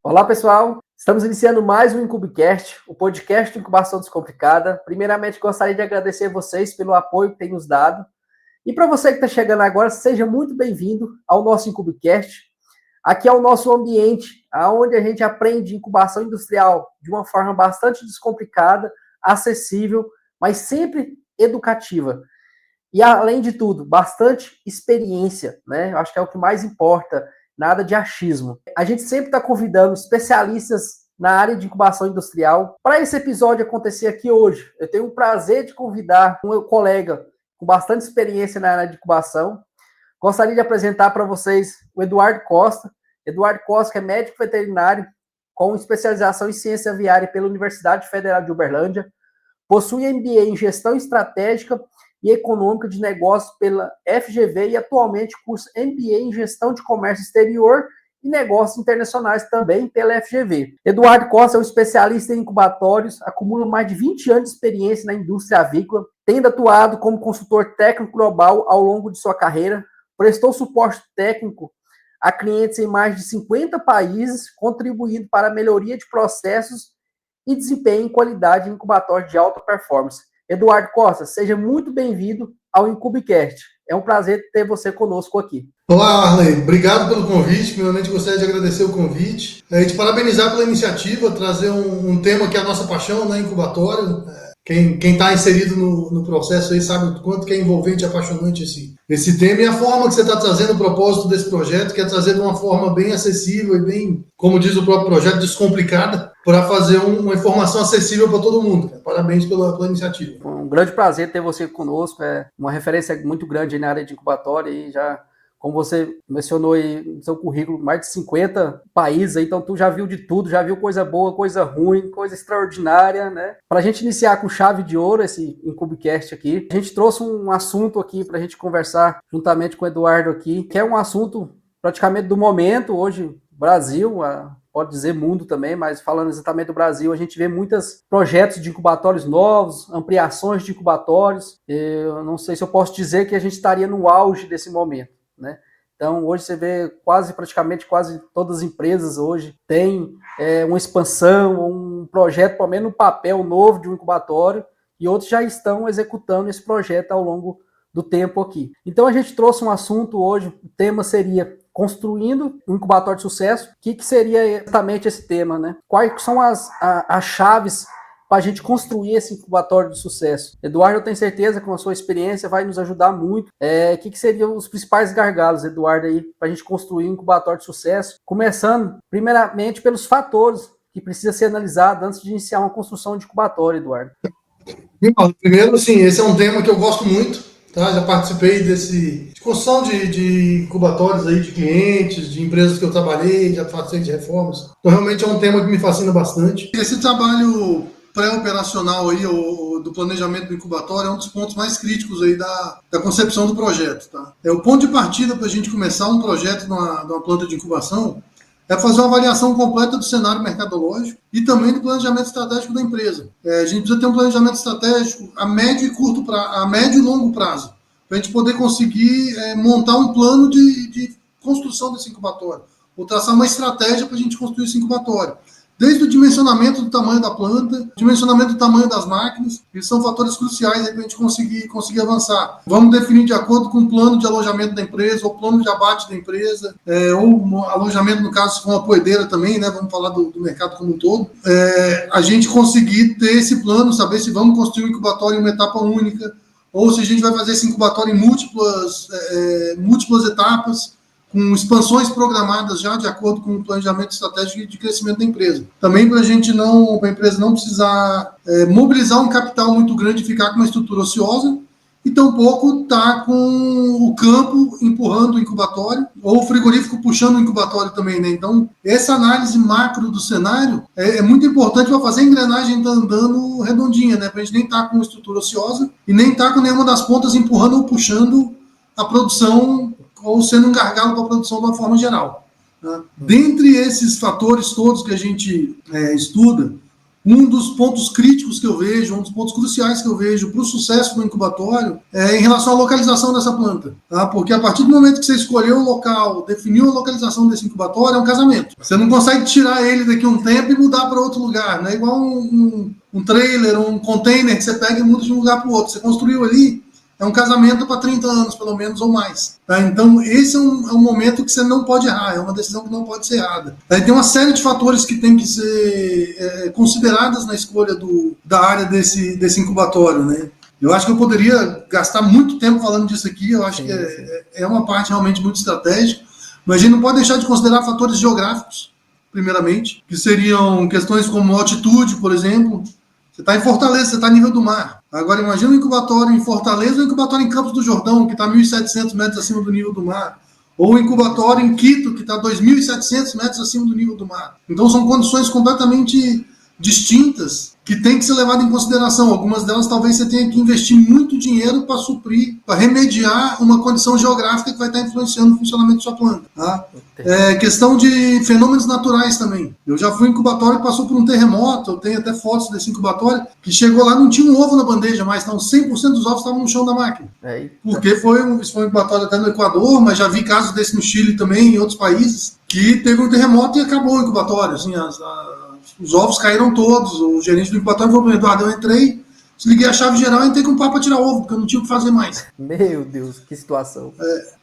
Olá, pessoal. Estamos iniciando mais um Incubicast, o podcast de incubação descomplicada. Primeiramente, gostaria de agradecer vocês pelo apoio que têm nos dado. E para você que está chegando agora, seja muito bem-vindo ao nosso Incubicast. Aqui é o nosso ambiente, onde a gente aprende incubação industrial de uma forma bastante descomplicada, acessível, mas sempre educativa. E, além de tudo, bastante experiência, né? Eu acho que é o que mais importa, nada de achismo. A gente sempre está convidando especialistas na área de incubação industrial. Para esse episódio acontecer aqui hoje, eu tenho o prazer de convidar um colega com bastante experiência na área de incubação. Gostaria de apresentar para vocês o Eduardo Costa. Eduardo Costa, que é médico veterinário com especialização em ciência aviária pela Universidade Federal de Uberlândia, possui MBA em gestão estratégica e econômica de negócios pela FGV e atualmente cursa MBA em gestão de comércio exterior e negócios internacionais também pela FGV. Eduardo Costa é um especialista em incubatórios, acumula mais de 20 anos de experiência na indústria avícola, tendo atuado como consultor técnico global ao longo de sua carreira, prestou suporte técnico a clientes em mais de 50 países, contribuindo para a melhoria de processos e desempenho em qualidade em incubatórios de alta performance. Eduardo Costa, seja muito bem-vindo ao Incubicast. É um prazer ter você conosco aqui. Olá, Arley. Obrigado pelo convite. Primeiramente, gostaria de agradecer o convite e te parabenizar pela iniciativa, trazer um tema que é a nossa paixão, né, incubatório. Quem está inserido no processo aí sabe o quanto que é envolvente e apaixonante esse tema, e a forma que você está trazendo o propósito desse projeto, que é trazer de uma forma bem acessível e bem, como diz o próprio projeto, descomplicada, para fazer uma informação acessível para todo mundo. Parabéns pela iniciativa. Um grande prazer ter você conosco, é uma referência muito grande na área de incubatório e já, como você mencionou aí no seu currículo, mais de 50 países, então tu já viu de tudo, já viu coisa boa, coisa ruim, coisa extraordinária, né? Para a gente iniciar com chave de ouro esse Incubicast aqui, a gente trouxe um assunto aqui para a gente conversar juntamente com o Eduardo aqui, que é um assunto praticamente do momento, hoje, Brasil, pode dizer mundo também, mas falando exatamente do Brasil, a gente vê muitos projetos de incubatórios novos, ampliações de incubatórios. Eu não sei se eu posso dizer que a gente estaria no auge desse momento, né? Então, hoje você vê praticamente quase todas as empresas hoje têm uma expansão, um projeto, pelo menos no papel novo de um incubatório, e outros já estão executando esse projeto ao longo do tempo aqui. Então, a gente trouxe um assunto hoje, o tema seria construindo um incubatório de sucesso. O que seria exatamente esse tema, né? Quais são as chaves para a gente construir esse incubatório de sucesso? Eduardo, eu tenho certeza que com a sua experiência vai nos ajudar muito. O que seriam os principais gargalos, Eduardo, aí, para a gente construir um incubatório de sucesso? Começando, primeiramente, pelos fatores que precisa ser analisado antes de iniciar uma construção de incubatório, Eduardo. Primeiro, assim, esse é um tema que eu gosto muito. Tá? Já participei de construção de incubatórios aí de clientes, de empresas que eu trabalhei, já participei de reformas. Então, realmente é um tema que me fascina bastante. Esse trabalho pré-operacional aí, do planejamento do incubatório, é um dos pontos mais críticos aí da concepção do projeto. Tá? O ponto de partida para a gente começar um projeto numa planta de incubação é fazer uma avaliação completa do cenário mercadológico e também do planejamento estratégico da empresa. A gente precisa ter um planejamento estratégico a médio e longo prazo, para a gente poder conseguir montar um plano de construção desse incubatório, ou traçar uma estratégia para a gente construir esse incubatório. Desde o dimensionamento do tamanho da planta, dimensionamento do tamanho das máquinas, que são fatores cruciais para a gente conseguir avançar. Vamos definir de acordo com o plano de alojamento da empresa, ou plano de abate da empresa, ou alojamento, no caso, se for uma poedeira também, né? Vamos falar do mercado como um todo. A gente conseguir ter esse plano, saber se vamos construir um incubatório em uma etapa única, ou se a gente vai fazer esse incubatório em múltiplas etapas, com expansões programadas já de acordo com o planejamento estratégico de crescimento da empresa. Também para a empresa não precisar mobilizar um capital muito grande e ficar com uma estrutura ociosa, e tampouco estar com o campo empurrando o incubatório, ou o frigorífico puxando o incubatório também, né? Então, essa análise macro do cenário é muito importante para fazer a engrenagem estar andando redondinha, né? Para a gente nem estar com uma estrutura ociosa e nem estar com nenhuma das pontas empurrando ou puxando a produção, ou sendo um gargalo para a produção de uma forma geral. Tá? Dentre esses fatores todos que a gente estuda, Um dos pontos críticos que eu vejo, um dos pontos cruciais que eu vejo para o sucesso do incubatório é em relação à localização dessa planta. Tá? Porque a partir do momento que você escolheu o local, definiu a localização desse incubatório, é um casamento. Você não consegue tirar ele daqui a um tempo e mudar para outro lugar. Não é igual um trailer, um container que você pega e muda de um lugar para o outro. Você construiu ali, é um casamento para 30 anos, pelo menos, ou mais. Tá? Então, esse é um momento que você não pode errar, é uma decisão que não pode ser errada. Tá? E tem uma série de fatores que tem que ser consideradas na escolha da área desse incubatório. Né? Eu acho que eu poderia gastar muito tempo falando disso aqui, eu acho que é uma parte realmente muito estratégica, mas a gente não pode deixar de considerar fatores geográficos, primeiramente, que seriam questões como altitude, por exemplo. Você está em Fortaleza, você está a nível do mar. Agora, imagina um incubatório em Fortaleza ou um incubatório em Campos do Jordão, que está 1.700 metros acima do nível do mar. Ou um incubatório em Quito, que está 2.700 metros acima do nível do mar. Então, são condições completamente distintas que tem que ser levado em consideração. Algumas delas talvez você tenha que investir muito dinheiro para suprir, para remediar uma condição geográfica que vai estar influenciando o funcionamento da sua planta. Tá? Questão de fenômenos naturais também. Eu já fui em incubatório que passou por um terremoto, eu tenho até fotos desse incubatório, que chegou lá, não tinha um ovo na bandeja, mas não, 100% dos ovos estavam no chão da máquina. Porque isso foi um incubatório até no Equador, mas já vi casos desse no Chile também, em outros países, que teve um terremoto e acabou o incubatório. Assim, os ovos caíram todos. O gerente do incubatório falou para mim: Eduardo, eu entrei, desliguei a chave geral e entrei com o pau para tirar ovo, porque eu não tinha o que fazer mais. Meu Deus, que situação.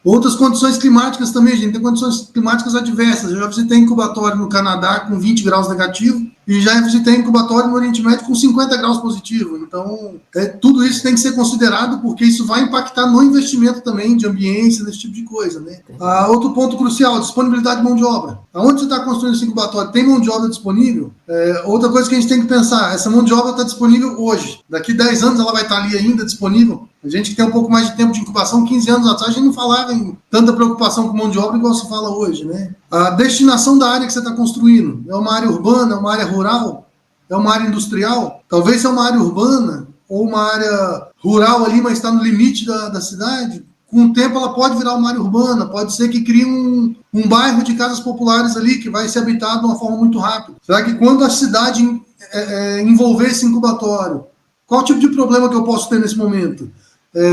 Outras condições climáticas também, gente. Tem condições climáticas adversas. Eu já visitei incubatório no Canadá com 20 graus negativo e já visitei incubatório no Oriente Médio com 50 graus positivo. Então, tudo isso tem que ser considerado, porque isso vai impactar no investimento também de ambiência, desse tipo de coisa. Né? Outro ponto crucial, disponibilidade de mão de obra. Aonde você está construindo esse incubatório, tem mão de obra disponível? Outra coisa que a gente tem que pensar, essa mão de obra está disponível hoje. Daqui 10 anos ela vai estar ali ainda disponível? A gente que tem um pouco mais de tempo de incubação, 15 anos atrás, a gente não falava em tanta preocupação com mão de obra igual se fala hoje, né? A destinação da área que você está construindo, é uma área urbana, é uma área rural, é uma área industrial? Talvez seja uma área urbana ou uma área rural ali, mas está no limite da cidade. Com o tempo ela pode virar uma área urbana, pode ser que crie um bairro de casas populares ali, que vai ser habitado de uma forma muito rápida. Será que quando a cidade envolver esse incubatório, qual tipo de problema que eu posso ter nesse momento?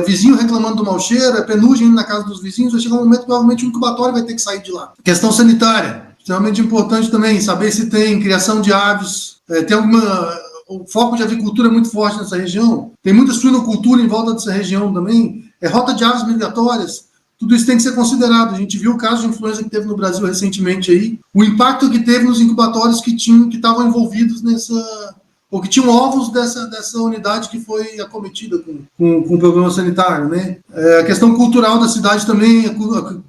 Vizinho reclamando do mau cheiro, penugem na casa dos vizinhos, vai chegar um momento que provavelmente o incubatório vai ter que sair de lá. Questão sanitária, extremamente importante também, saber se tem criação de aves, o foco de avicultura é muito forte nessa região, tem muita suinocultura em volta dessa região também, rota de aves migratórias, tudo isso tem que ser considerado. A gente viu o caso de influenza que teve no Brasil recentemente aí, o impacto que teve nos incubatórios que estavam envolvidos ou que tinham ovos dessa unidade que foi acometida com o problema sanitário, né? A questão cultural da cidade também, a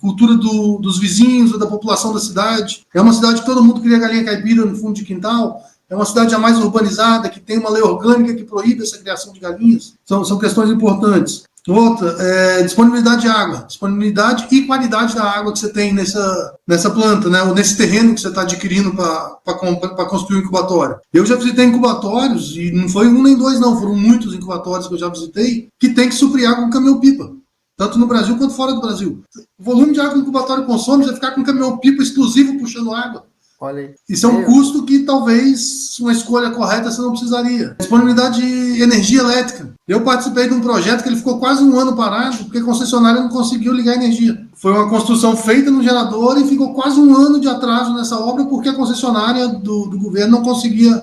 cultura dos vizinhos ou da população da cidade. É uma cidade que todo mundo cria galinha caipira no fundo de quintal, é uma cidade já mais urbanizada, que tem uma lei orgânica que proíbe essa criação de galinhas. São questões importantes. Outra, disponibilidade de água, disponibilidade e qualidade da água que você tem nessa planta, né? Ou nesse terreno que você está adquirindo para construir um incubatório. Eu já visitei incubatórios, e não foi um nem dois não, foram muitos incubatórios que eu já visitei, que tem que suprir água com caminhão-pipa, tanto no Brasil quanto fora do Brasil. O volume de água que o incubatório consome, você vai ficar com um caminhão-pipa exclusivo puxando água. Olha aí. Isso é um custo que talvez uma escolha correta você não precisaria. Disponibilidade de energia elétrica. Eu participei de um projeto que ele ficou quase um ano parado porque a concessionária não conseguiu ligar a energia. Foi uma construção feita no gerador e ficou quase um ano de atraso nessa obra porque a concessionária do governo não conseguia,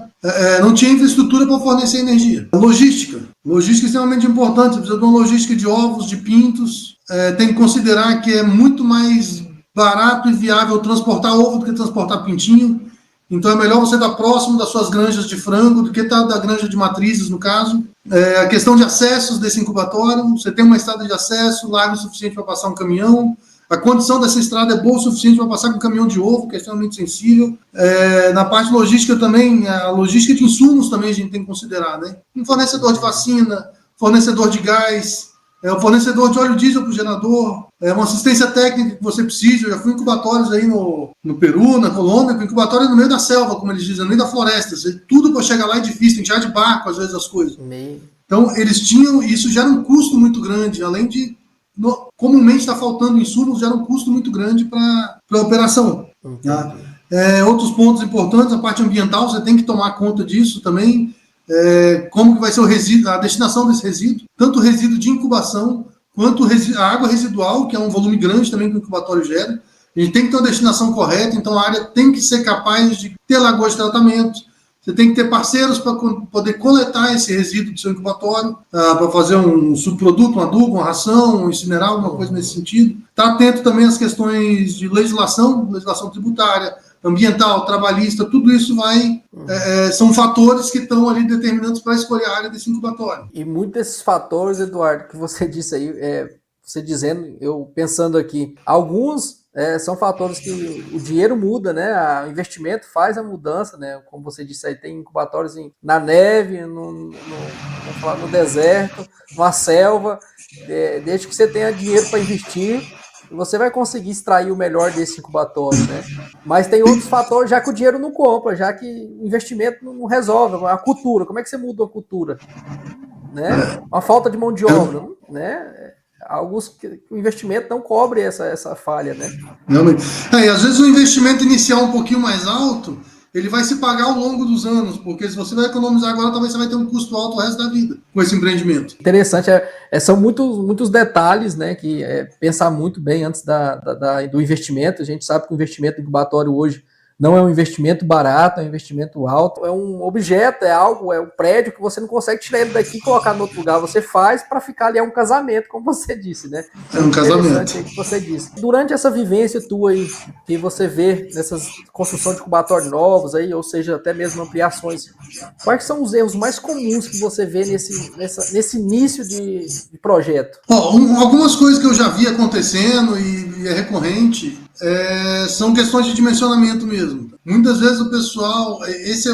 não tinha infraestrutura para fornecer energia. Logística. Logística é extremamente importante. Você precisa de uma logística de ovos, de pintos. Tem que considerar que é muito mais barato e viável transportar ovo do que transportar pintinho. Então é melhor você estar próximo das suas granjas de frango do que estar da granja de matrizes, no caso. A questão de acessos desse incubatório, você tem uma estrada de acesso, largo o suficiente para passar um caminhão. A condição dessa estrada é boa o suficiente para passar com um caminhão de ovo, que é extremamente sensível. Na parte logística também, a logística de insumos também a gente tem que considerar, né? Um fornecedor de vacina, fornecedor de gás, o fornecedor de óleo diesel para o gerador, uma assistência técnica que você precisa. Eu já fui em incubatórios aí no Peru, na Colômbia, com incubatório no meio da selva, como eles dizem, no meio da floresta. Tudo para chegar lá é difícil, tem que chegar de barco, às vezes, as coisas. Então, eles tinham, e isso gera um custo muito grande, além de, comumente está faltando insumos, gera um custo muito grande para a operação. Tá? Outros pontos importantes, a parte ambiental, você tem que tomar conta disso também. Como que vai ser o resíduo, a destinação desse resíduo, tanto o resíduo de incubação, quanto a água residual, que é um volume grande também que o incubatório gera. A gente tem que ter uma destinação correta, então a área tem que ser capaz de ter lagoas de tratamento. Você tem que ter parceiros para poder coletar esse resíduo do seu incubatório, para fazer um subproduto, um adubo, uma ração, um incinerar, alguma coisa nesse sentido. Está atento também às questões de legislação tributária, ambiental, trabalhista, tudo isso são fatores que estão ali determinantes para escolher a área desse incubatório. E muitos desses fatores, Eduardo, que você disse aí, você dizendo, eu pensando aqui, alguns são fatores que o dinheiro muda, né? O investimento faz a mudança, né? Como você disse aí, tem incubatórios na neve, no deserto, numa selva. Desde que você tenha dinheiro para investir, você vai conseguir extrair o melhor desse incubatório, né? Mas tem outros fatores, já que o dinheiro não compra, já que o investimento não resolve. A cultura, como é que você muda a cultura? Né? Uma falta de mão de obra, né? O investimento não cobre essa falha, né? Realmente. E às vezes o investimento inicial um pouquinho mais alto, ele vai se pagar ao longo dos anos, porque se você vai economizar agora, talvez você vai ter um custo alto o resto da vida com esse empreendimento. Interessante, são muitos detalhes, né, que pensar muito bem antes do investimento. A gente sabe que o investimento incubatório hoje não é um investimento barato, é um investimento alto, é um objeto, é um prédio que você não consegue tirar ele daqui e colocar no outro lugar, você faz para ficar ali, um casamento, como você disse, né? É um casamento. Aí que você disse. Durante essa vivência tua aí, que você vê nessas construção de incubatórios novos aí, ou seja, até mesmo ampliações, quais são os erros mais comuns que você vê nesse início de projeto? Algumas coisas que eu já vi acontecendo e é recorrente, são questões de dimensionamento mesmo. Muitas vezes o pessoal,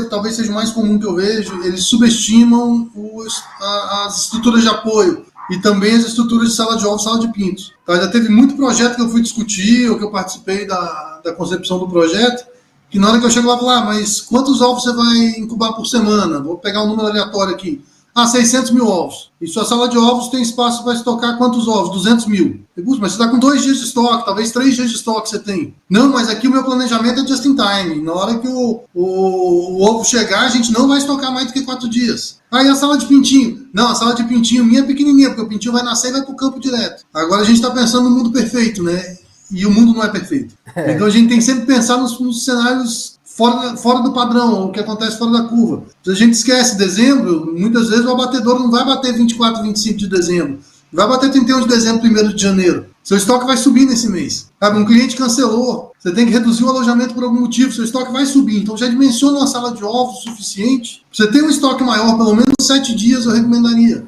talvez seja o mais comum que eu vejo, eles subestimam as estruturas de apoio e também as estruturas de sala de ovos, sala de pintos. Tá? Já teve muito projeto que eu fui discutir ou que eu participei da concepção do projeto, que na hora que eu chego lá, eu falo, mas quantos ovos você vai incubar por semana? Vou pegar um número aleatório aqui. 600 mil ovos. E sua sala de ovos tem espaço para estocar quantos ovos? 200 mil. Mas você está com 2 dias de estoque, talvez 3 dias de estoque você tem. Não, mas aqui o meu planejamento é just in time. Na hora que o ovo chegar, a gente não vai estocar mais do que 4 dias. E a sala de pintinho? Não, a sala de pintinho minha é pequenininha, porque o pintinho vai nascer e vai para o campo direto. Agora a gente está pensando no mundo perfeito, né? E o mundo não é perfeito. Então a gente tem que sempre pensar nos cenários fora do padrão, o que acontece fora da curva. Se a gente esquece dezembro, muitas vezes o abatedor não vai bater 24, 25 de dezembro. Vai bater 31 de dezembro, 1º de janeiro. Seu estoque vai subir nesse mês. Um cliente cancelou, você tem que reduzir o alojamento por algum motivo, seu estoque vai subir. Então já dimensiona uma sala de ovos suficiente. Você tem um estoque maior, pelo menos 7 dias eu recomendaria.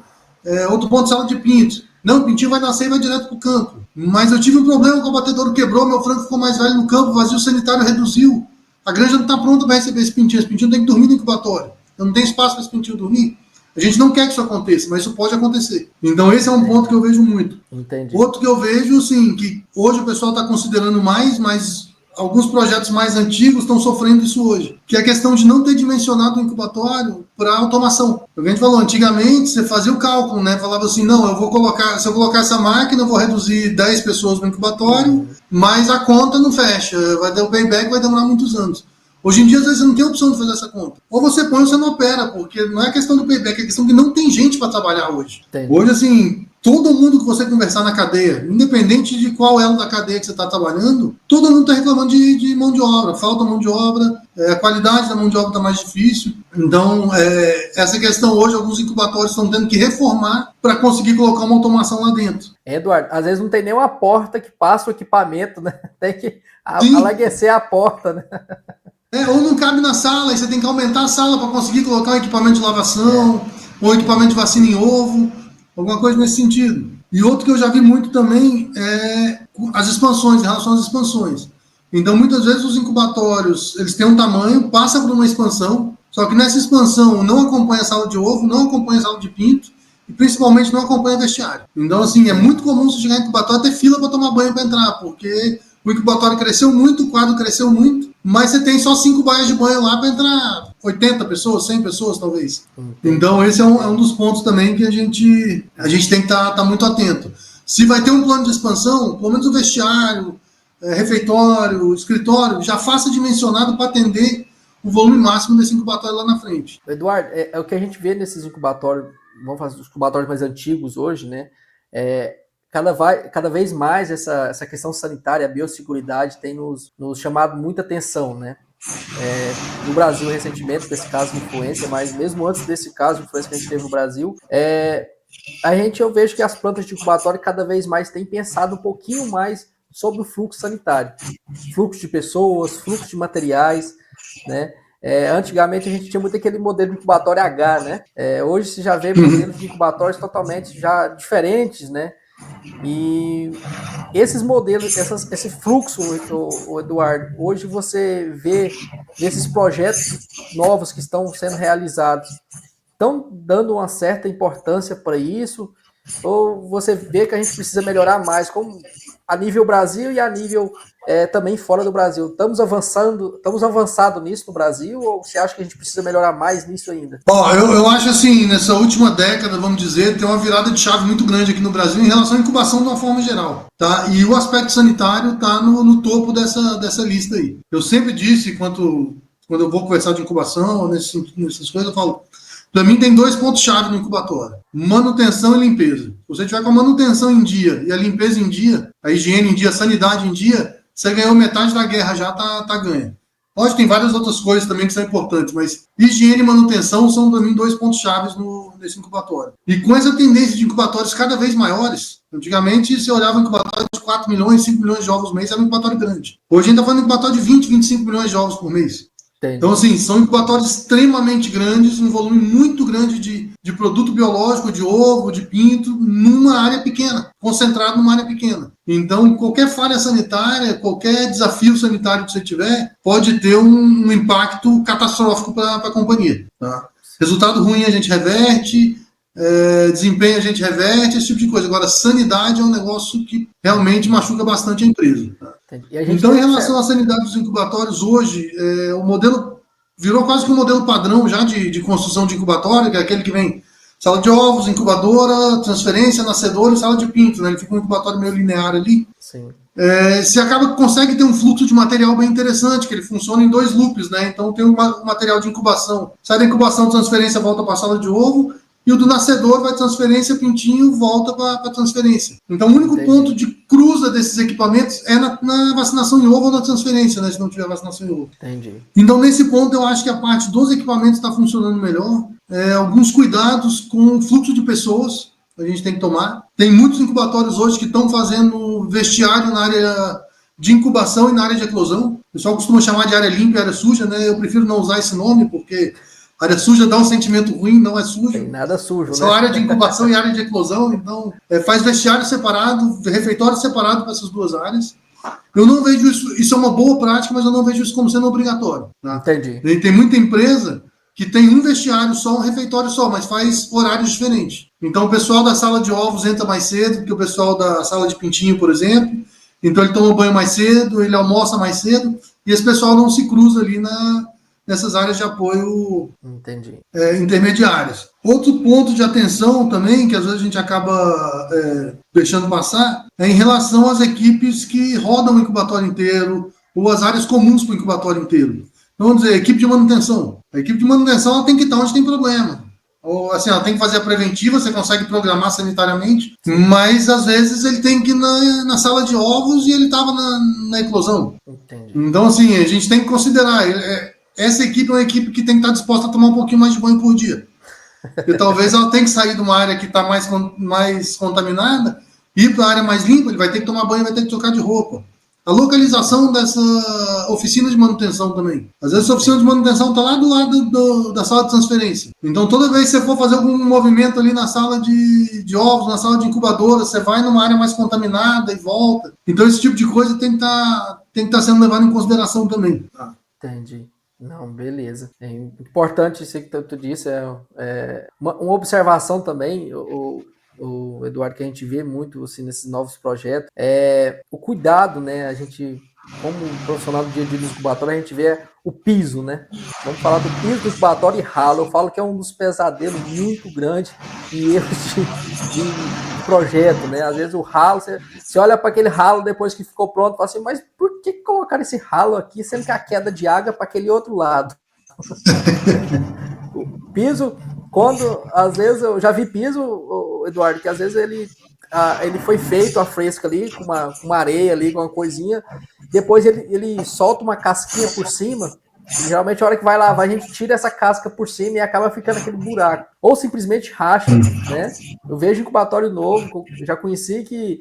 Outro ponto, sala de pintos. Não, o pintinho vai nascer e vai direto para o campo. Mas eu tive um problema com o abatedouro, quebrou, meu frango ficou mais velho no campo, o vazio sanitário reduziu. A granja não está pronta para receber esse pintinho tem que dormir no incubatório. Eu não tenho espaço para esse pintinho dormir. A gente não quer que isso aconteça, mas isso pode acontecer. Então esse é um ponto que eu vejo muito. Entendi. Outro que eu vejo, sim, que hoje o pessoal está considerando mais, mas alguns projetos mais antigos estão sofrendo isso hoje, que é a questão de não ter dimensionado o incubatório para automação. A gente falou, antigamente você fazia o cálculo, né? Falava assim, não, se eu colocar essa máquina, eu vou reduzir 10 pessoas no incubatório, mas a conta não fecha, vai dar o payback, vai demorar muitos anos. Hoje em dia, às vezes, você não tem opção de fazer essa conta. Ou você põe ou você não opera, porque não é questão do payback, é questão que não tem gente para trabalhar hoje. Entendi. Hoje, assim, todo mundo que você conversar na cadeia, independente de qual elo da cadeia que você está trabalhando, todo mundo está reclamando de mão de obra, falta mão de obra, a qualidade da mão de obra está mais difícil. Então, essa questão hoje, alguns incubatórios estão tendo que reformar para conseguir colocar uma automação lá dentro. Eduardo, às vezes não tem nem uma porta que passa o equipamento, né? Tem que alaguecer a porta, né? Ou não cabe na sala, e você tem que aumentar a sala para conseguir colocar um equipamento de lavação, ou equipamento de vacina em ovo, alguma coisa nesse sentido. E outro que eu já vi muito também é as expansões, em relação às expansões. Então, muitas vezes os incubatórios, eles têm um tamanho, passa por uma expansão, só que nessa expansão não acompanha a sala de ovo, não acompanha a sala de pinto, e principalmente não acompanha vestiário. Então, assim, é muito comum você chegar em incubatório ter fila para tomar banho para entrar, porque o incubatório cresceu muito, o quadro cresceu muito, mas você tem só 5 baias de banho lá para entrar 80 pessoas, 100 pessoas talvez. Então esse é um dos pontos também que a gente tem que estar muito atento. Se vai ter um plano de expansão, pelo menos o vestiário, refeitório, escritório, já faça dimensionado para atender o volume máximo desse incubatório lá na frente. Eduardo, é o que a gente vê nesses incubatórios, vamos fazer os incubatórios mais antigos hoje, né? Cada vez mais essa questão sanitária, a biosseguridade tem nos chamado muita atenção, né? No Brasil, recentemente, com esse caso de influenza, mas mesmo antes desse caso de influenza que a gente teve no Brasil, eu vejo que as plantas de incubatório cada vez mais têm pensado um pouquinho mais sobre o fluxo sanitário, fluxo de pessoas, fluxo de materiais, né? Antigamente a gente tinha muito aquele modelo de incubatório H, né? Hoje se já vê modelos de incubatórios totalmente já diferentes, né? E esses modelos, esse fluxo, o Eduardo, hoje você vê nesses projetos novos que estão sendo realizados, estão dando uma certa importância para isso? Ou você vê que a gente precisa melhorar mais, como a nível Brasil e a nível também fora do Brasil? Estamos avançando nisso no Brasil, ou você acha que a gente precisa melhorar mais nisso ainda? Eu acho assim, nessa última década, vamos dizer, tem uma virada de chave muito grande aqui no Brasil em relação à incubação de uma forma geral, tá? E o aspecto sanitário está no topo dessa lista aí. Eu sempre disse, quando eu vou conversar de incubação, nessas coisas, eu falo, para mim tem 2 pontos-chave no incubatório: manutenção e limpeza. Se você tiver com a manutenção em dia e a limpeza em dia, a higiene em dia, a sanidade em dia, você ganhou metade da guerra, já tá ganha. Lógico, tem várias outras coisas também que são importantes, mas higiene e manutenção são, para mim, 2 pontos-chave nesse incubatório. E com essa tendência de incubatórios cada vez maiores, antigamente você olhava um incubatório de 4 milhões, 5 milhões de ovos por mês, era um incubatório grande. Hoje a gente está falando de incubatório de 20, 25 milhões de ovos por mês. Entendi. Então, assim, são incubatórios extremamente grandes, um volume muito grande de produto biológico, de ovo, de pinto, numa área pequena, concentrado numa área pequena. Então, qualquer falha sanitária, qualquer desafio sanitário que você tiver, pode ter um impacto catastrófico para a companhia. Tá? Resultado ruim a gente reverte, desempenho a gente reverte, esse tipo de coisa. Agora, sanidade é um negócio que realmente machuca bastante a empresa. Tá? Então, em relação à sanidade dos incubatórios, hoje, o modelo virou quase que um modelo padrão já de construção de incubatório, que é aquele que vem sala de ovos, incubadora, transferência, nascedor e sala de pinto, né? Ele fica um incubatório meio linear ali. Sim. Você acaba que consegue ter um fluxo de material bem interessante, que ele funciona em 2 loops, né? Então tem um material de incubação, sai da incubação, transferência, volta para a sala de ovo, e o do nascedor vai transferência, pintinho, volta para transferência. Então o único ponto de cruza desses equipamentos é na vacinação em ovo ou na transferência, né? Se não tiver vacinação em ovo. Entendi. Então nesse ponto eu acho que a parte dos equipamentos está funcionando melhor. Alguns cuidados com o fluxo de pessoas a gente tem que tomar. Tem muitos incubatórios hoje que estão fazendo vestiário na área de incubação e na área de eclosão. O pessoal costuma chamar de área limpa e área suja, né? Eu prefiro não usar esse nome, porque área suja dá um sentimento ruim, não é sujo. Tem nada sujo, só área de incubação e área de eclosão, então faz vestiário separado, refeitório separado para essas 2 áreas. Eu não vejo isso é uma boa prática, mas eu não vejo isso como sendo obrigatório. Tá? Entendi. Tem muita empresa que tem um vestiário só, um refeitório só, mas faz horários diferentes. Então o pessoal da sala de ovos entra mais cedo que o pessoal da sala de pintinho, por exemplo. Então ele toma banho mais cedo, ele almoça mais cedo, e esse pessoal não se cruza ali nessas áreas de apoio intermediárias. Outro ponto de atenção também, que às vezes a gente acaba deixando passar, é em relação às equipes que rodam o incubatório inteiro, ou as áreas comuns para o incubatório inteiro. Então, vamos dizer, equipe de manutenção. A equipe de manutenção ela tem que estar onde tem problema. Ou, assim, ela tem que fazer a preventiva, você consegue programar sanitariamente, mas às vezes ele tem que ir na sala de ovos e ele estava na eclosão. Entendi. Então, assim, a gente tem que considerar, essa equipe é uma equipe que tem que estar disposta a tomar um pouquinho mais de banho por dia. Porque talvez ela tenha que sair de uma área que está mais contaminada, ir para a área mais limpa, ele vai ter que tomar banho, vai ter que trocar de roupa. A localização dessa oficina de manutenção também. Às vezes a oficina de manutenção está lá do lado da sala de transferência. Então toda vez que você for fazer algum movimento ali na sala de ovos, na sala de incubadora, você vai numa área mais contaminada e volta. Então esse tipo de coisa tem que estar sendo levado em consideração também. Entendi. Não, beleza. É importante isso que tu disse, uma observação também, o Eduardo, que a gente vê muito assim, nesses novos projetos, o cuidado, né? A gente, como profissional do dia a dia do incubatório, a gente vê o piso, né? Vamos falar do piso do incubatório e ralo. Eu falo que é um dos pesadelos muito grandes e erros de projeto, né? Às vezes o ralo, você olha para aquele ralo depois que ficou pronto e fala assim, mas por que colocar esse ralo aqui, sendo que a queda de água é para aquele outro lado? O piso, às vezes eu já vi piso, Eduardo, que às vezes ele foi feito a fresca ali, com uma areia ali, com uma coisinha, depois ele solta uma casquinha por cima, e geralmente a hora que vai lavar a gente tira essa casca por cima e acaba ficando aquele buraco. Ou simplesmente racha, né? Eu vejo incubatório novo, já conheci que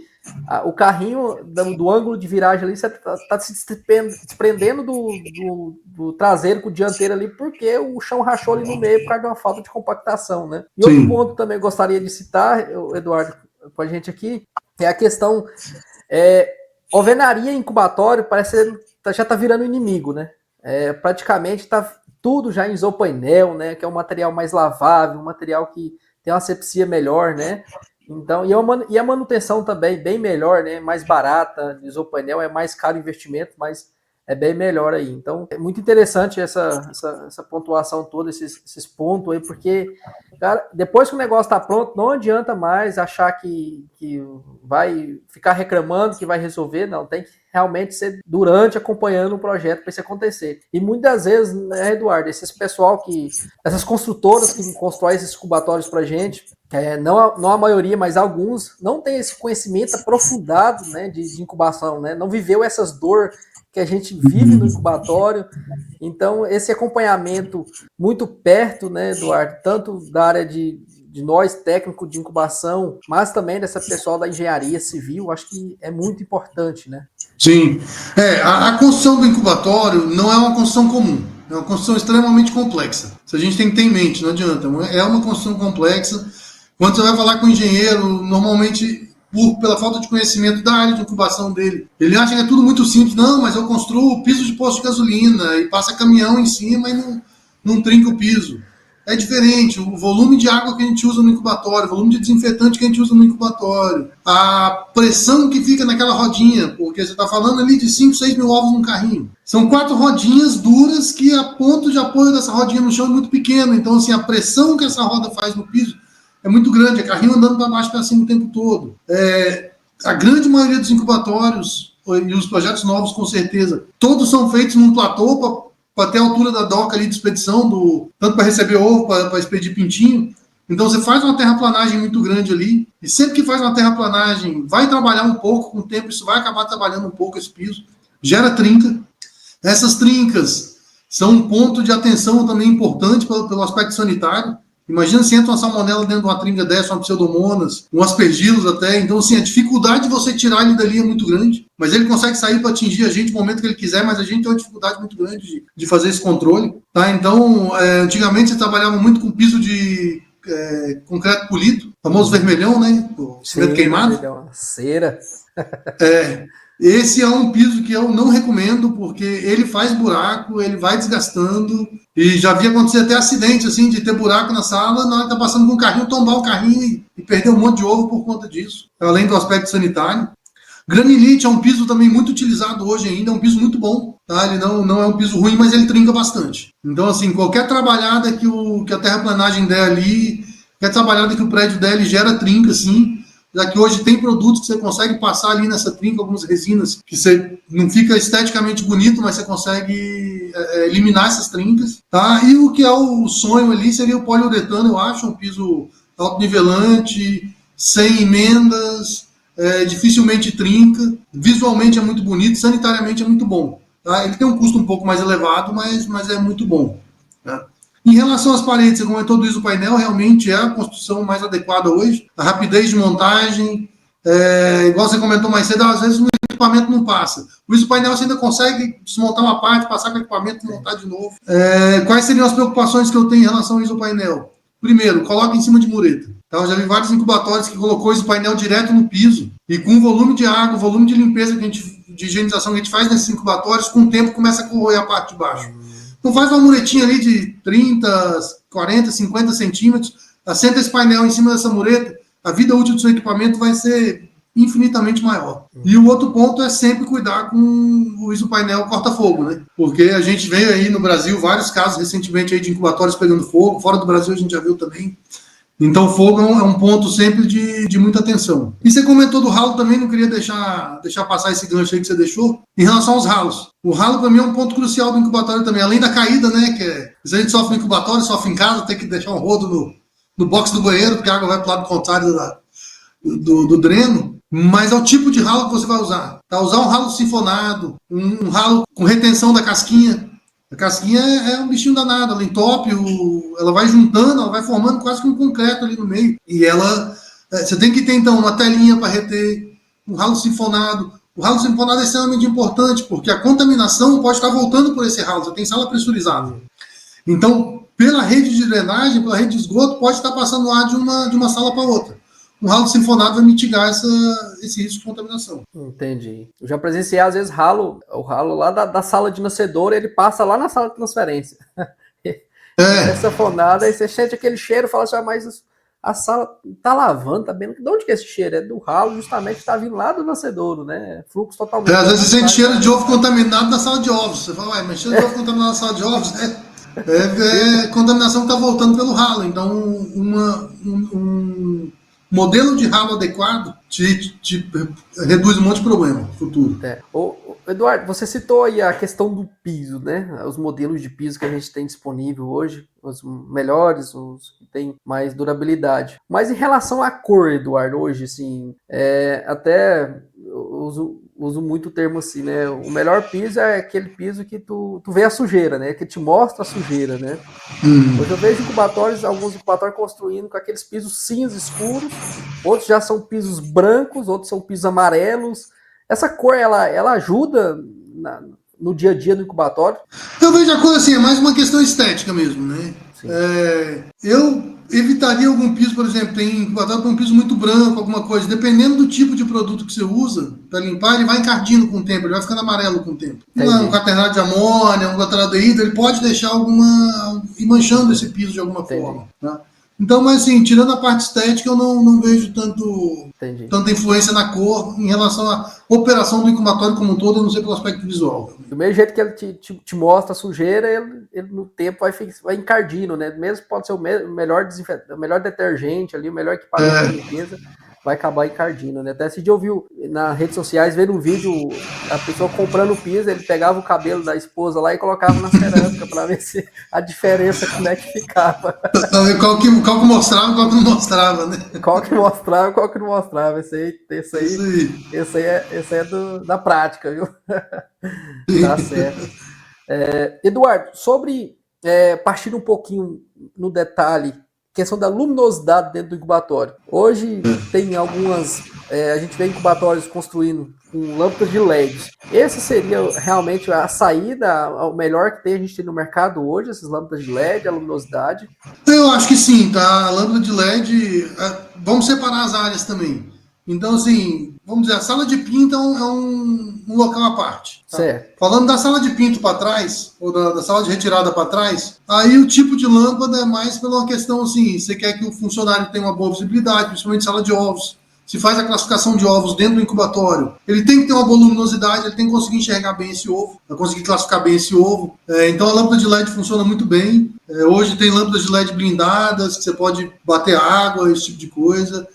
o carrinho do ângulo de viragem ali está se desprendendo do traseiro com o dianteiro ali, porque o chão rachou ali no meio por causa de uma falta de compactação, né? E outro ponto também gostaria de citar, Eduardo, com a gente aqui, é a questão alvenaria incubatório parece que já está virando inimigo, né? Praticamente está tudo já em isopainel, né? Que é um material mais lavável, um material que tem uma asepsia melhor, né? Então, e a manutenção também bem melhor, né? Mais barata, isopainel é mais caro o investimento, mas é bem melhor aí. Então, é muito interessante essa pontuação toda, esses pontos aí, porque, cara, depois que o negócio está pronto, não adianta mais achar que vai ficar reclamando, que vai resolver, não, tem que realmente ser durante, acompanhando o projeto para isso acontecer. E muitas vezes, né, Eduardo, essas construtoras que constroem esses incubatórios para a gente, não a maioria, mas alguns, não tem esse conhecimento aprofundado, né, de incubação, né, não viveu essas dores que a gente vive no incubatório. Então, esse acompanhamento muito perto, né, Eduardo, tanto da área de nós, técnico de incubação, mas também dessa pessoal da engenharia civil, acho que é muito importante, né? Sim. A construção do incubatório não é uma construção comum, é uma construção extremamente complexa. Isso a gente tem que ter em mente, não adianta. É uma construção complexa. Quando você vai falar com o engenheiro, normalmente, pela falta de conhecimento da área de incubação dele, ele acha que é tudo muito simples. Não, mas eu construo piso de posto de gasolina e passa caminhão em cima e não trinca o piso. É diferente, o volume de água que a gente usa no incubatório, o volume de desinfetante que a gente usa no incubatório, a pressão que fica naquela rodinha, porque você está falando ali de 5, 6 mil ovos num carrinho. São 4 rodinhas duras que a ponto de apoio dessa rodinha no chão é muito pequeno, então assim, a pressão que essa roda faz no piso é muito grande, é carrinho andando para baixo e para cima o tempo todo. A grande maioria dos incubatórios, e os projetos novos com certeza, todos são feitos num platô para ter a altura da doca ali de expedição, tanto para receber ovo, para expedir pintinho. Então você faz uma terraplanagem muito grande ali, e sempre que faz uma terraplanagem, vai trabalhar um pouco, com o tempo isso vai acabar trabalhando um pouco esse piso, gera trinca. Essas trincas são um ponto de atenção também importante pelo aspecto sanitário. Imagina se entra uma salmonela dentro de uma trinca dessa, uma pseudomonas, um aspergillus até. Então, assim, a dificuldade de você tirar ele dali é muito grande. Mas ele consegue sair para atingir a gente no momento que ele quiser, mas a gente tem uma dificuldade muito grande de fazer esse controle. Tá? Então, antigamente você trabalhava muito com piso de concreto polido, famoso vermelhão, né? O cimento queimado. Vermelhão, cera. Esse é um piso que eu não recomendo, porque ele faz buraco, ele vai desgastando, e já vi acontecer até acidente, assim, de ter buraco na sala, na hora que tá passando com o carrinho, tombar o carrinho e perder um monte de ovo por conta disso, além do aspecto sanitário. Granilite é um piso também muito utilizado hoje ainda, é um piso muito bom, tá? Ele não é um piso ruim, mas ele trinca bastante. Então, assim, qualquer trabalhada que a terraplanagem der ali, qualquer trabalhada que o prédio der, ele gera trinca, assim. Já que hoje tem produtos que você consegue passar ali nessa trinca, algumas resinas, que você não fica esteticamente bonito, mas você consegue eliminar essas trincas, tá? E o que é o sonho ali seria o poliuretano, eu acho, um piso autonivelante, sem emendas, dificilmente trinca, visualmente é muito bonito, sanitariamente é muito bom, tá? Ele tem um custo um pouco mais elevado, mas é muito bom, tá? Em relação às paredes, você comentou do isopainel, realmente é a construção mais adequada hoje. A rapidez de montagem, igual você comentou mais cedo, às vezes o equipamento não passa. O isopainel você ainda consegue desmontar uma parte, passar com o equipamento e montar de novo. Quais seriam as preocupações que eu tenho em relação ao isopainel? Primeiro, coloca em cima de mureta. Então, eu já vi vários incubatórios que colocou o isopainel direto no piso e com o volume de água, o volume de limpeza de higienização que a gente faz nesses incubatórios, com o tempo começa a corroer a parte de baixo. Então faz uma muretinha ali de 30, 40, 50 centímetros, assenta esse painel em cima dessa mureta, a vida útil do seu equipamento vai ser infinitamente maior. E o outro ponto é sempre cuidar com o isopainel corta-fogo, né? Porque a gente veio aí no Brasil vários casos recentemente aí de incubatórios pegando fogo, fora do Brasil a gente já viu também. Então, o fogo é um ponto sempre de muita atenção. E você comentou do ralo também, não queria deixar passar esse gancho aí que você deixou. Em relação aos ralos. O ralo, para mim, é um ponto crucial do incubatório também. Além da caída, né? Se a gente sofre no incubatório, sofre em casa, tem que deixar um rodo no box do banheiro, porque a água vai para o lado contrário do dreno. Mas é o tipo de ralo que você vai usar. Tá? Usar um ralo sifonado, um ralo com retenção da casquinha. A casquinha é um bichinho danado, ela entope, ela vai juntando, ela vai formando quase que um concreto ali no meio. E você tem que ter então uma telinha para reter, um ralo sinfonado. O ralo sinfonado é extremamente importante, porque a contaminação pode estar voltando por esse ralo, você tem sala pressurizada. Então, pela rede de drenagem, pela rede de esgoto, pode estar passando ar de uma sala para outra. Um ralo sinfonado vai mitigar esse risco de contaminação. Entendi. Eu já presenciei, às vezes, o ralo lá da sala de nascedor, ele passa lá na sala de transferência. É sanfonado, aí você sente aquele cheiro e fala assim, mas a sala tá lavando, tá bem. De onde que é esse cheiro? É do ralo, justamente, tá vindo lá do nascedouro, né? Fluxo totalmente. Às vezes você sente cheiro de ovo contaminado na sala de ovos. Você fala, mas cheiro de ovo contaminado na sala de ovos, né? É contaminação que tá voltando pelo ralo. Então, um modelo de ralo adequado te reduz um monte de problema no futuro. Eduardo, você citou aí a questão do piso, né? Os modelos de piso que a gente tem disponível hoje, os melhores, os que têm mais durabilidade. Mas em relação à cor, Eduardo, hoje, assim, até eu uso muito o termo assim, né? O melhor piso é aquele piso que tu vê a sujeira, né? Que te mostra a sujeira, né? Hoje eu vejo alguns incubatórios construindo com aqueles pisos cinza escuros, outros já são pisos brancos, outros são pisos amarelos. Essa cor, ela ajuda no dia a dia do incubatório? Eu vejo a cor assim, é mais uma questão estética mesmo, né? Eu evitaria algum piso, por exemplo, tem incubatório com um piso muito branco, alguma coisa. Dependendo do tipo de produto que você usa para limpar, ele vai encardindo com o tempo, ele vai ficando amarelo com o tempo. Um quaternário de amônia, um quaternário de hidro, ele pode deixar ir manchando esse piso de alguma forma. Tá? Então, mas assim, tirando a parte estética, eu não vejo tanta influência na cor em relação à operação do incubatório como um todo, eu não sei pelo aspecto visual. Do mesmo jeito que ele te mostra a sujeira, ele no tempo vai encardindo, né? Mesmo pode ser o melhor detergente ali, o melhor equipamento de limpeza, vai acabar encardindo, né? Até esse dia eu vi nas redes sociais, vendo um vídeo, a pessoa comprando o piso, ele pegava o cabelo da esposa lá e colocava na cerâmica para ver se a diferença, como é que ficava. Qual que mostrava e qual que não mostrava, né? Qual que mostrava e qual que não mostrava. Esse aí é da prática, viu? Tá certo. Eduardo, sobre partindo um pouquinho no detalhe, questão da luminosidade dentro do incubatório. Hoje tem algumas, a gente vê incubatórios construindo com lâmpadas de LED. Esse seria realmente a saída, o melhor que a gente tem no mercado hoje, essas lâmpadas de LED, a luminosidade? Eu acho que sim, tá? A lâmpada de LED, vamos separar as áreas também. Então, assim, vamos dizer, a sala de pinto é um local à parte. Tá? Certo. Falando da sala de pinto para trás, ou da sala de retirada para trás, aí o tipo de lâmpada é mais pela uma questão assim, você quer que o funcionário tenha uma boa visibilidade, principalmente sala de ovos. Se faz a classificação de ovos dentro do incubatório, ele tem que ter uma boa luminosidade, ele tem que conseguir enxergar bem esse ovo, vai conseguir classificar bem esse ovo. Então a lâmpada de LED funciona muito bem. Hoje tem lâmpadas de LED blindadas, que você pode bater água, esse tipo de coisa.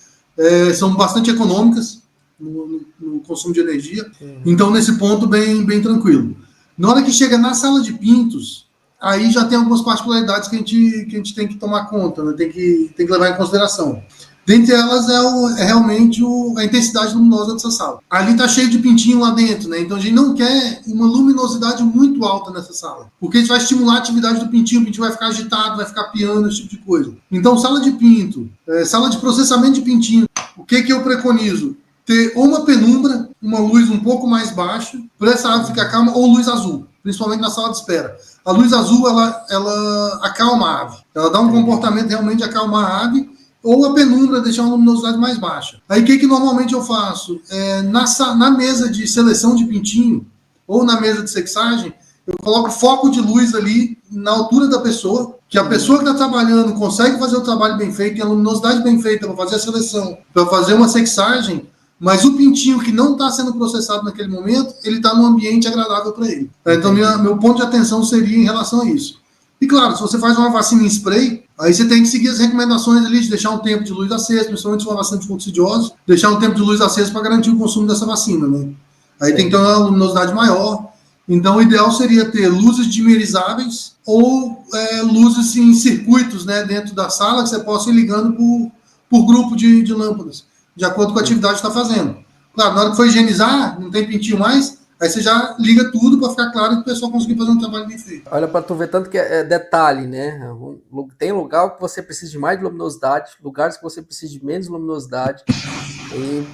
São bastante econômicas no consumo de energia. Então, nesse ponto, bem tranquilo. Na hora que chega na sala de pintos, aí já tem algumas particularidades que a gente tem que tomar conta, né? Tem que levar em consideração. Dentre elas é realmente a intensidade luminosa dessa sala. Ali está cheio de pintinho lá dentro, né? Então a gente não quer uma luminosidade muito alta nessa sala, porque isso vai estimular a atividade do pintinho, o pintinho vai ficar agitado, vai ficar piando, esse tipo de coisa. Então, sala de pinto, sala de processamento de pintinho, o que eu preconizo? Ter ou uma penumbra, uma luz um pouco mais baixa, para essa ave ficar calma, ou luz azul, principalmente na sala de espera. A luz azul, ela acalma a ave. Ela dá um comportamento realmente de acalmar a ave, ou a penumbra, deixar uma luminosidade mais baixa. Aí o que normalmente eu faço? Na mesa de seleção de pintinho, ou na mesa de sexagem, eu coloco foco de luz ali na altura da pessoa, que a pessoa que está trabalhando consegue fazer o trabalho bem feito, tem a luminosidade bem feita para fazer a seleção, para fazer uma sexagem, mas o pintinho que não está sendo processado naquele momento, ele está num ambiente agradável para ele. Então, meu ponto de atenção seria em relação a isso. E claro, se você faz uma vacina em spray, Aí você tem que seguir as recomendações ali de deixar um tempo de luz acesa, principalmente se for uma vacina de coccidiose, deixar um tempo de luz acesa para garantir o consumo dessa vacina, né? Aí tem que ter uma luminosidade maior. Então, o ideal seria ter luzes dimerizáveis ou luzes em circuitos, né, dentro da sala, que você possa ir ligando por grupo de lâmpadas, de acordo com a atividade que está fazendo. Claro, na hora que for higienizar, não tem pintinho mais, aí você já liga tudo para ficar claro que o pessoal conseguir fazer um trabalho bem feito. Olha para tu ver tanto que é detalhe, né? Tem lugar que você precisa de mais luminosidade, lugares que você precisa de menos luminosidade. E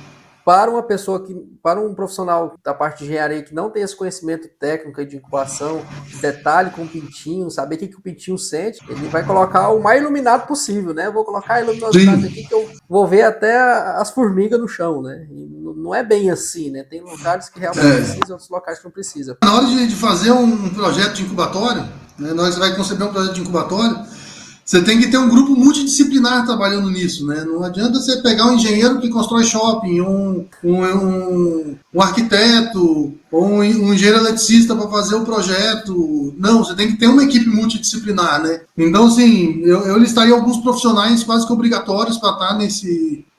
para uma pessoa para um profissional da parte de engenharia que não tem esse conhecimento técnico de incubação, detalhe com o pintinho, saber o que o pintinho sente, ele vai colocar o mais iluminado possível, né? Eu vou colocar a luminosidade aqui que eu vou ver até as formigas no chão, né? E não é bem assim, né? Tem lugares que realmente precisam, outros locais que não precisam. Na hora de fazer um projeto de incubatório, né, nós vai conceber um projeto de incubatório, você tem que ter um grupo multidisciplinar trabalhando nisso, né? Não adianta você pegar um engenheiro que constrói shopping, um arquiteto, ou um engenheiro eletricista para fazer o projeto. Não, você tem que ter uma equipe multidisciplinar, né? Então, assim, eu listaria alguns profissionais quase que obrigatórios para estar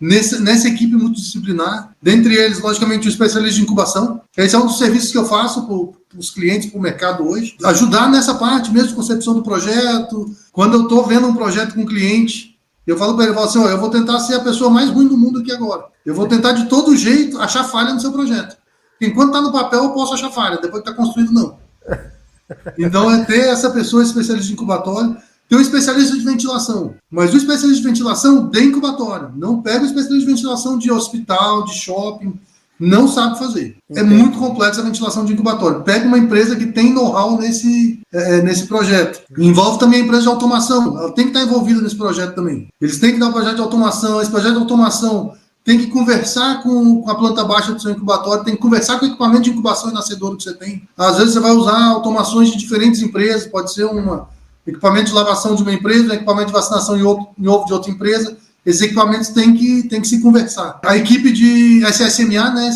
nessa equipe multidisciplinar. Dentre eles, logicamente, o especialista de incubação. Esse é um dos serviços que eu faço para os clientes, para o mercado hoje. Ajudar nessa parte mesmo de concepção do projeto. Quando eu estou vendo um projeto com um cliente, eu falo para ele, assim, eu vou tentar ser a pessoa mais ruim do mundo aqui agora. Eu vou tentar de todo jeito achar falha no seu projeto. Enquanto está no papel, eu posso achar falha. Depois que está construído, não. Então, é ter essa pessoa especialista de incubatório. Tem um especialista de ventilação. Mas o especialista de ventilação de incubatório. Não pega o especialista de ventilação de hospital, de shopping. Não sabe fazer. Entendi. É muito complexa a ventilação de incubatório. Pega uma empresa que tem know-how nesse projeto. Envolve também a empresa de automação. Ela tem que estar envolvida nesse projeto também. Eles têm que dar um projeto de automação. Esse projeto de automação tem que conversar com a planta baixa do seu incubatório, tem que conversar com o equipamento de incubação e nascedouro que você tem. Às vezes você vai usar automações de diferentes empresas, pode ser um equipamento de lavação de uma empresa, um equipamento de vacinação em ovo de outra empresa. Esses equipamentos têm que se conversar. A equipe de SSMA, né,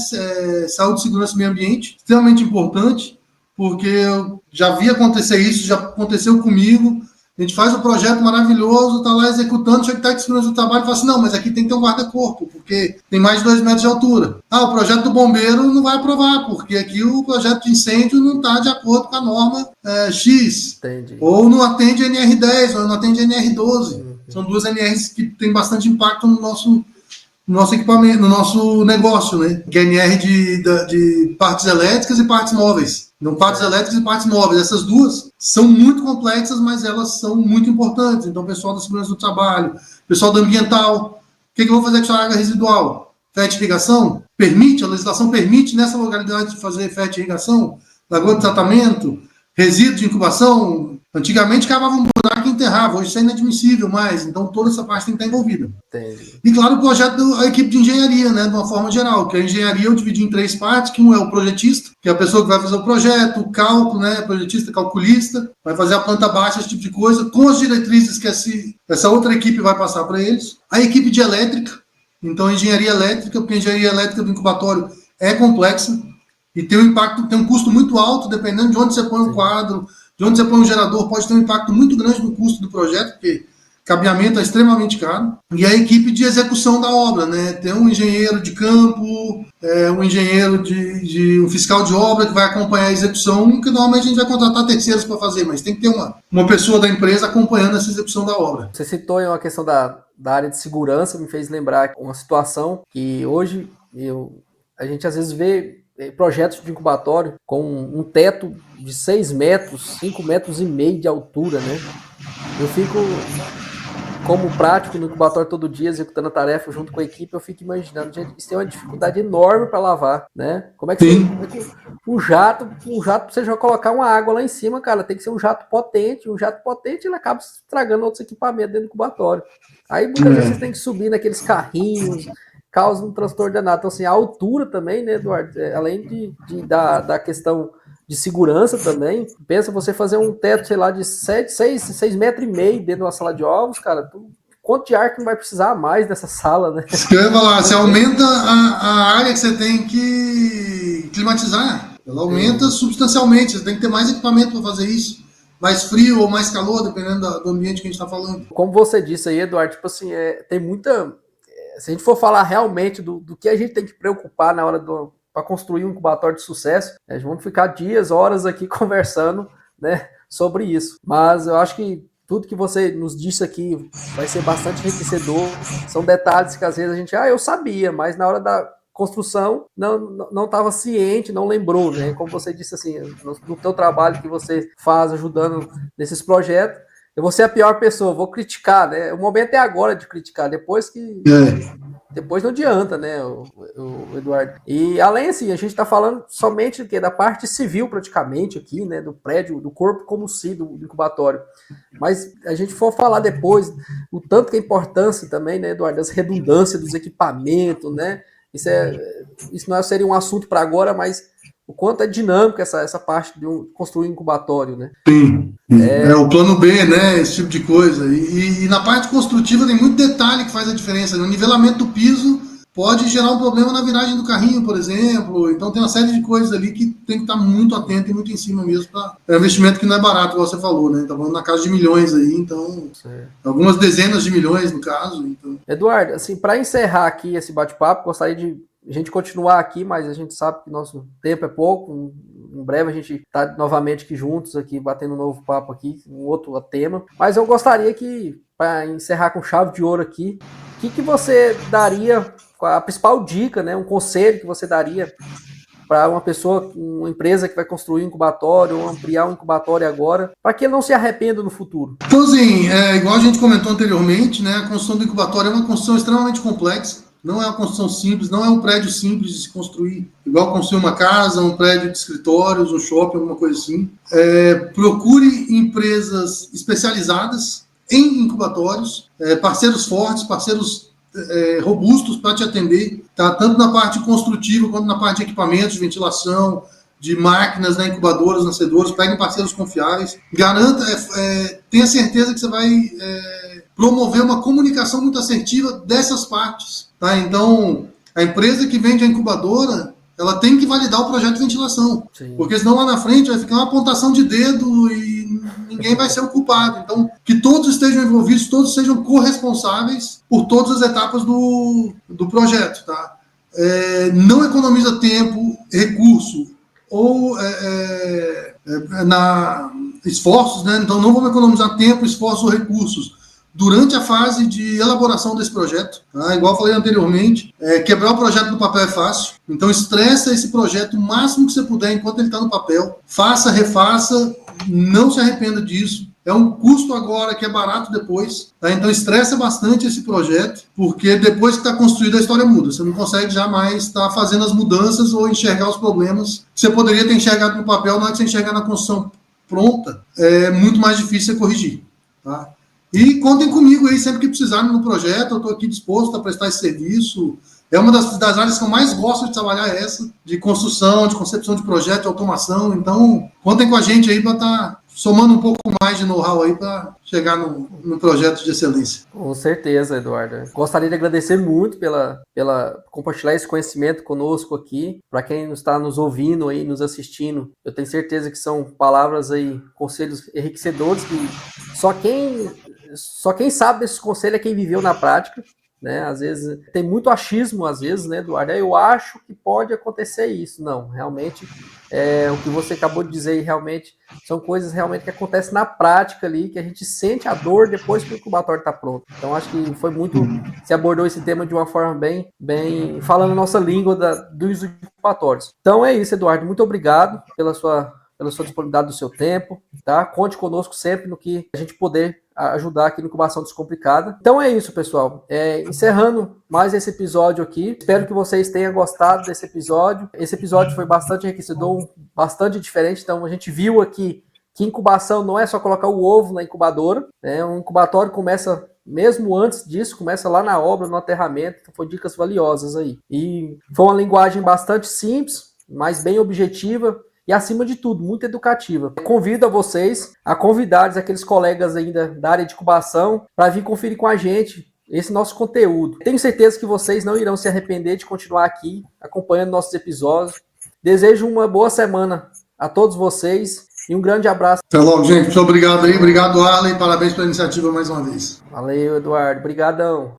Saúde, Segurança e Meio Ambiente, extremamente importante, porque eu já vi acontecer isso, já aconteceu comigo. A gente faz um projeto maravilhoso, está lá executando, chega que está de segurança do trabalho e fala assim, não, mas aqui tem que ter um guarda-corpo, porque tem mais de 2 metros de altura. O projeto do bombeiro não vai aprovar, porque aqui o projeto de incêndio não está de acordo com a norma X. Entendi. Ou não atende NR10, ou não atende NR12. São duas NRs que têm bastante impacto no nosso equipamento, no nosso negócio, né? Que é NR de partes elétricas e partes móveis. Não, partes elétricas e partes móveis. Essas duas são muito complexas, mas elas são muito importantes. Então, o pessoal da segurança do trabalho, pessoal do ambiental, o que eu vou fazer com a água residual? FET irrigação? Permite, a legislação permite nessa localidade de fazer FET irrigação, lagoa de tratamento, resíduo de incubação. Antigamente cavava um buraco e enterrava, hoje isso é inadmissível mais, então toda essa parte tem que estar envolvida. Entendi. E claro, o projeto da equipe de engenharia, né, de uma forma geral, que a engenharia eu dividi em 3 partes, que um é o projetista, que é a pessoa que vai fazer o projeto, o cálculo, né, projetista, calculista, vai fazer a planta baixa, esse tipo de coisa, com as diretrizes que essa outra equipe vai passar para eles. A equipe de elétrica, então a engenharia elétrica, porque a engenharia elétrica do incubatório é complexa e tem um impacto, tem um custo muito alto, dependendo de onde você põe o quadro, de onde você põe um gerador, pode ter um impacto muito grande no custo do projeto, porque cabeamento é extremamente caro. E a equipe de execução da obra, né? Tem um engenheiro de campo, um engenheiro um fiscal de obra que vai acompanhar a execução, que normalmente a gente vai contratar terceiros para fazer, mas tem que ter uma pessoa da empresa acompanhando essa execução da obra. Você citou uma questão da área de segurança, me fez lembrar uma situação que hoje a gente às vezes vê projetos de incubatório com um teto de 6 metros, 5 metros e meio de altura, né? Eu fico, como prático no incubatório todo dia, executando a tarefa junto com a equipe, eu fico imaginando, gente, isso tem uma dificuldade enorme para lavar, né? Como é que um jato para você já colocar uma água lá em cima, cara, tem que ser um jato potente ele acaba estragando outros equipamentos dentro do incubatório. Aí muitas vezes você tem que subir naqueles carrinhos, causa um transtorno danado. Então, assim, a altura também, né, Eduardo? Além da questão de segurança também, pensa você fazer um teto, sei lá, de 6,5 metros dentro de uma sala de ovos, cara, quanto de ar que não vai precisar mais dessa sala, né? Isso que eu ia falar, você aumenta a área que você tem que climatizar, ela aumenta substancialmente, você tem que ter mais equipamento para fazer isso. mais frio ou mais calor, dependendo do ambiente que a gente está falando. Como você disse aí, Eduardo, tipo assim, tem muita... Se a gente for falar realmente do que a gente tem que preocupar na hora para construir um incubatório de sucesso, vamos ficar dias, horas aqui conversando, né, sobre isso. Mas eu acho que tudo que você nos disse aqui vai ser bastante enriquecedor. São detalhes que às vezes a gente, eu sabia, mas na hora da construção não estava ciente, não lembrou, né? Como você disse assim, no teu trabalho que você faz ajudando nesses projetos, eu vou ser a pior pessoa, vou criticar, né? O momento é agora de criticar, depois não adianta, né, o Eduardo. E além assim, a gente está falando somente da parte civil praticamente aqui, né, do prédio, do corpo como si do incubatório. Mas a gente for falar depois o tanto que é importância também, né, Eduardo, das redundâncias dos equipamentos, né? Isso não seria um assunto para agora, mas o quanto é dinâmico essa parte de construir um incubatório, né? Sim. O plano B, né? Esse tipo de coisa. E na parte construtiva tem muito detalhe que faz a diferença. O nivelamento do piso pode gerar um problema na viragem do carrinho, por exemplo. Então tem uma série de coisas ali que tem que estar muito atento e muito em cima mesmo. É um investimento que não é barato, como você falou, né? Tá falando na casa de milhões aí, então... Algumas dezenas de milhões, no caso. Então. Eduardo, assim, para encerrar aqui esse bate-papo, gostaria de a gente continuar aqui, mas a gente sabe que nosso tempo é pouco. Em breve a gente está novamente aqui juntos, aqui batendo um novo papo aqui, um outro tema. Mas eu gostaria que, para encerrar com chave de ouro aqui, o que você daria, a principal dica, né, um conselho que você daria para uma pessoa, uma empresa que vai construir um incubatório ou ampliar um incubatório agora, para que ele não se arrependa no futuro? Então, assim, igual a gente comentou anteriormente, né, a construção do incubatório é uma construção extremamente complexa. Não é uma construção simples, não é um prédio simples de se construir, igual construir uma casa, um prédio de escritórios, um shopping, alguma coisa assim. Procure empresas especializadas em incubatórios, parceiros fortes, parceiros robustos para te atender, tá? Tanto na parte construtiva quanto na parte de equipamentos, de ventilação, de máquinas, né, incubadoras, nascedores. Pegue parceiros confiáveis. Garanta, tenha certeza que você vai promover uma comunicação muito assertiva dessas partes. Tá? Então, a empresa que vende a incubadora, ela tem que validar o projeto de ventilação. Sim. Porque senão lá na frente vai ficar uma apontação de dedo e ninguém vai ser o culpado. Então, que todos estejam envolvidos, todos sejam corresponsáveis por todas as etapas do projeto. Tá? Não economiza tempo, recurso ou esforços, né? Então não vamos economizar tempo, esforços ou recursos durante a fase de elaboração desse projeto, tá? Igual eu falei anteriormente, quebrar o projeto no papel é fácil, então estressa esse projeto o máximo que você puder enquanto ele está no papel, faça, refaça, não se arrependa disso, é um custo agora que é barato depois, tá? Então estressa bastante esse projeto, porque depois que está construído a história muda, você não consegue jamais estar fazendo as mudanças ou enxergar os problemas que você poderia ter enxergado no papel, na hora que você enxergar na construção pronta, é muito mais difícil você corrigir, tá? E contem comigo aí sempre que precisarem no projeto, eu estou aqui disposto a prestar esse serviço. É uma das áreas que eu mais gosto de trabalhar, essa, de construção, de concepção de projeto, de automação. Então, contem com a gente aí para estar somando um pouco mais de know-how aí para chegar no projeto de excelência. Com certeza, Eduardo. Gostaria de agradecer muito pela compartilhar esse conhecimento conosco aqui. Para quem está nos ouvindo aí, nos assistindo, eu tenho certeza que são palavras aí, conselhos enriquecedores que só quem sabe desse conselho é quem viveu na prática, né? Às vezes tem muito achismo, às vezes, né, Eduardo? Eu acho que pode acontecer isso. Não, realmente, o que você acabou de dizer, realmente são coisas realmente que acontecem na prática ali, que a gente sente a dor depois que o incubatório está pronto. Então, acho que foi muito, se abordou esse tema de uma forma bem falando a nossa língua dos incubatórios. Então é isso, Eduardo. Muito obrigado pela sua disponibilidade do seu tempo, tá? Conte conosco sempre no que a gente puder ajudar aqui no Incubação Descomplicada. Então é isso, pessoal. Encerrando mais esse episódio aqui. Espero que vocês tenham gostado desse episódio. Esse episódio foi bastante enriquecedor, bastante diferente. Então a gente viu aqui que incubação não é só colocar o ovo na incubadora, né? Um incubatório começa mesmo antes disso, começa lá na obra, no aterramento. Então, foi dicas valiosas aí. E foi uma linguagem bastante simples, mas bem objetiva. E, acima de tudo, muito educativa. Convido a vocês a convidar aqueles colegas ainda da área de incubação para vir conferir com a gente esse nosso conteúdo. Tenho certeza que vocês não irão se arrepender de continuar aqui, acompanhando nossos episódios. Desejo uma boa semana a todos vocês E um grande abraço. Até logo, gente. Muito obrigado aí. Obrigado, Arlen. Parabéns pela iniciativa mais uma vez. Valeu, Eduardo. Obrigadão.